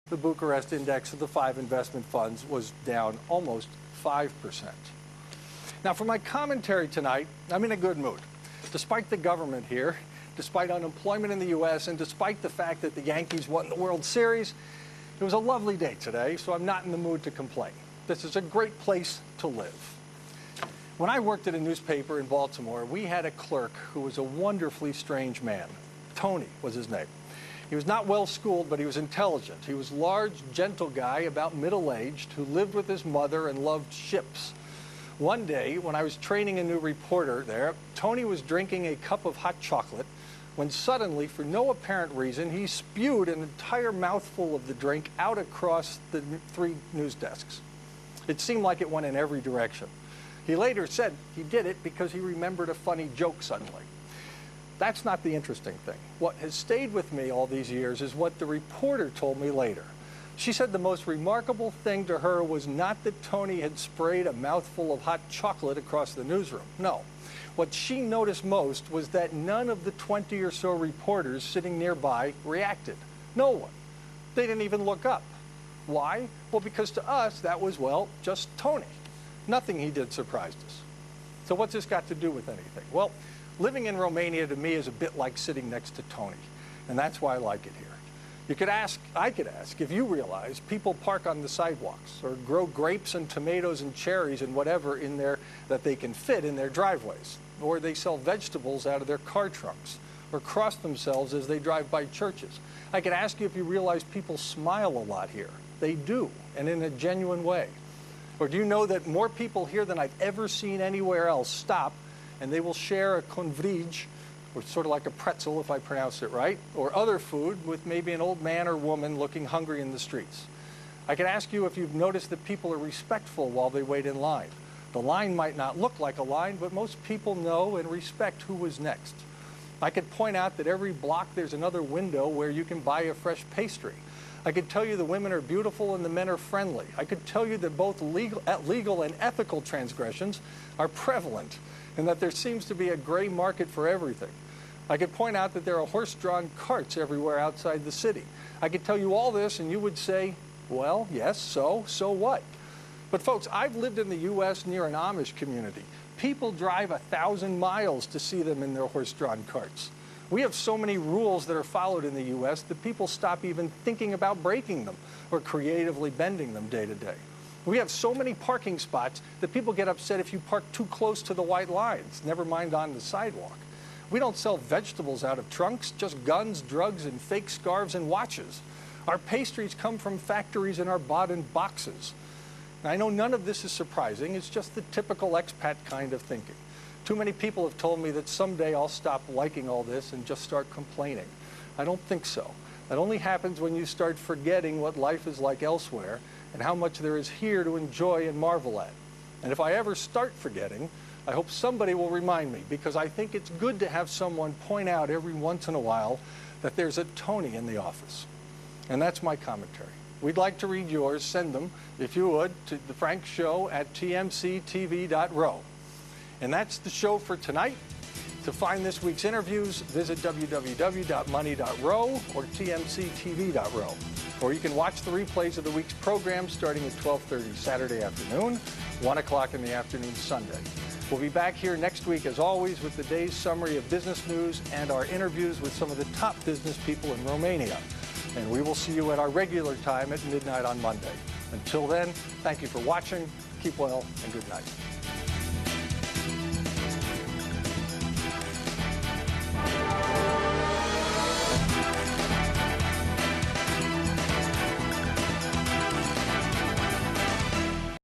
The Bucharest index of the 5 investment funds was down almost 5%. Now, for my commentary tonight, I'm in a good mood. Despite the government here, despite unemployment in the U.S., and despite the fact that the Yankees won the World Series, it was a lovely day today, so I'm not in the mood to complain. This is a great place to live. When I worked at a newspaper in Baltimore, we had a clerk who was a wonderfully strange man. Tony was his name. He was not well schooled, but he was intelligent. He was a large, gentle guy, about middle-aged, who lived with his mother and loved ships. One day, when I was training a new reporter there, Tony was drinking a cup of hot chocolate when suddenly, for no apparent reason, he spewed an entire mouthful of the drink out across the 3 news desks. It seemed like it went in every direction. He later said he did it because he remembered a funny joke suddenly. That's not the interesting thing. What has stayed with me all these years is what the reporter told me later. She said the most remarkable thing to her was not that Tony had sprayed a mouthful of hot chocolate across the newsroom. No. What she noticed most was that none of the 20 or so reporters sitting nearby reacted. No one. They didn't even look up. Why? Well, because to us, that was, well, just Tony. Nothing he did surprised us. So what's this got to do with anything? Well, living in Romania to me is a bit like sitting next to Tony, and that's why I like it here. I could ask if you realize people park on the sidewalks or grow grapes and tomatoes and cherries and whatever in there that they can fit in their driveways, or they sell vegetables out of their car trunks, or cross themselves as they drive by churches. I could ask you if you realize people smile a lot here. They do, and in a genuine way. Or do you know that more people here than I've ever seen anywhere else stop and they will share a convrij, or sort of like a pretzel if I pronounce it right, or other food with maybe an old man or woman looking hungry in the streets. I could ask you if you've noticed that people are respectful while they wait in line. The line might not look like a line, but most people know and respect who was next. I could point out that every block there's another window where you can buy a fresh pastry. I could tell you the women are beautiful and the men are friendly. I could tell you that both legal and ethical transgressions are prevalent, and that there seems to be a gray market for everything. I could point out that there are horse-drawn carts everywhere outside the city. I could tell you all this and you would say, well, yes, so what? But folks, I've lived in the U.S. near an Amish community. People drive 1,000 miles to see them in their horse-drawn carts. We have so many rules that are followed in the U.S. that people stop even thinking about breaking them or creatively bending them day to day. We have so many parking spots that people get upset if you park too close to the white lines, never mind on the sidewalk. We don't sell vegetables out of trunks, just guns, drugs, and fake scarves and watches. Our pastries come from factories and are bought in boxes. Now, I know none of this is surprising. It's just the typical expat kind of thinking. Too many people have told me that someday I'll stop liking all this and just start complaining. I don't think so. That only happens when you start forgetting what life is like elsewhere and how much there is here to enjoy and marvel at. And if I ever start forgetting, I hope somebody will remind me, because I think it's good to have someone point out every once in a while that there's a Tony in the office. And that's my commentary. We'd like to read yours. Send them, if you would, to the Frank Show at tmctv.ro. And that's the show for tonight. To find this week's interviews, visit www.money.ro or tmctv.ro. Or you can watch the replays of the week's program starting at 12:30 Saturday afternoon, 1 o'clock in the afternoon Sunday. We'll be back here next week, as always, with the day's summary of business news and our interviews with some of the top business people in Romania. And we will see you at our regular time at midnight on Monday. Until then, thank you for watching. Keep well and good night.